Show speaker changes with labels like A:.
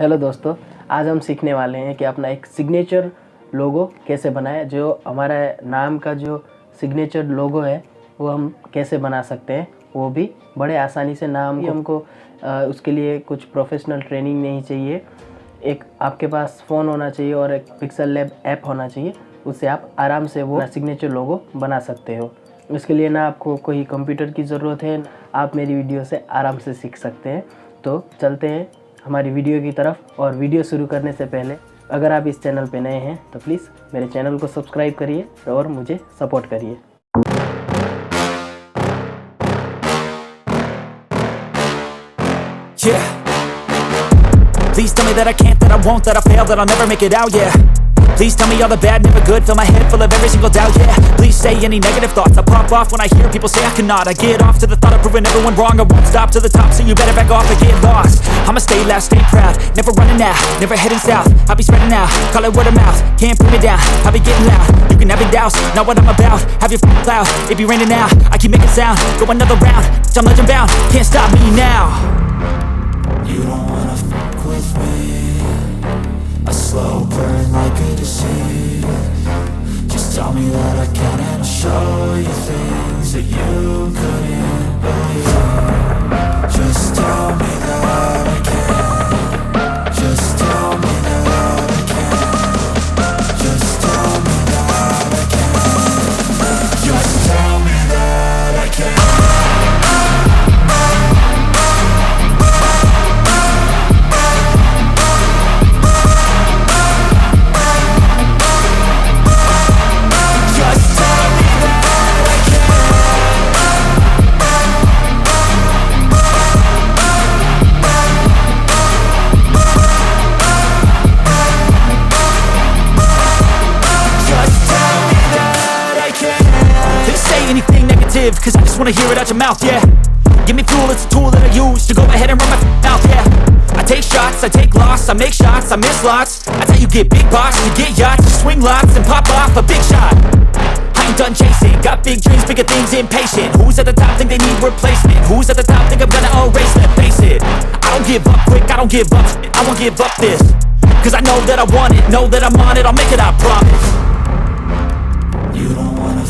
A: Hello दोस्तों, आज हम सीखने वाले हैं कि अपना एक सिग्नेचर लोगो कैसे बनाएं। जो हमारा नाम का जो सिग्नेचर लोगो है वो हम कैसे बना सकते हैं, वो भी बड़े आसानी से। नाम को हमको उसके लिए कुछ प्रोफेशनल ट्रेनिंग नहीं चाहिए। एक आपके पास फ़ोन होना चाहिए और एक पिक्सेलैब ऐप होना चाहिए, उससे आप आराम से वो सिग्नेचर लोगो बना सकते हो। इसके लिए ना आपको कोई कंप्यूटर की ज़रूरत है, आप मेरी वीडियो से आराम से सीख सकते हैं। तो चलते हैं हमारी वीडियो की तरफ। और वीडियो शुरू करने से पहले अगर आप इस चैनल पे नए हैं तो प्लीज़ मेरे चैनल को सब्सक्राइब करिए और मुझे सपोर्ट करिए।
B: Yeah. Please tell me that I can't, that I won't, that I fail, that I'll never make it out, yeah. Please tell me all the bad, never good, fill my head full of every single doubt, yeah. Please say any negative thoughts, I pop off when I hear people say I cannot. I get off to the thought of proving everyone wrong, I won't stop to the top, so you better back off and get lost. I'ma stay loud, stay proud, never running out, never heading south. I'll be spreading out, call it word of mouth, can't put me down, I'll be getting loud. You can have your doubts, not what I'm about, have your cloud, it be raining now, I keep making sound, go another round, I'm legend bound, can't stop me now. You don't wanna fuck with me, a slow burn like a disease. Just tell me that I can and I'll show you things that you couldn't believe. Just tell me that I can. Just tell me that I can. Just tell me that I can. Just tell me that I can. Cause I just wanna hear it out your mouth, yeah. Give me fuel, it's a tool that I use to go ahead and run my mouth, yeah. I take shots, I take loss, I make shots, I miss lots. That's how you get big box, you get yachts, you swing lots and pop off a big shot. I ain't done chasing, got big dreams, bigger things, impatient. Who's at the top think they need replacement? Who's at the top think I'm gonna erase them? Face it, I don't give up quick, I don't give up shit, I won't give up this. Cause I know that I want it, know that I'm on it, I'll make it, I promise. You don't wanna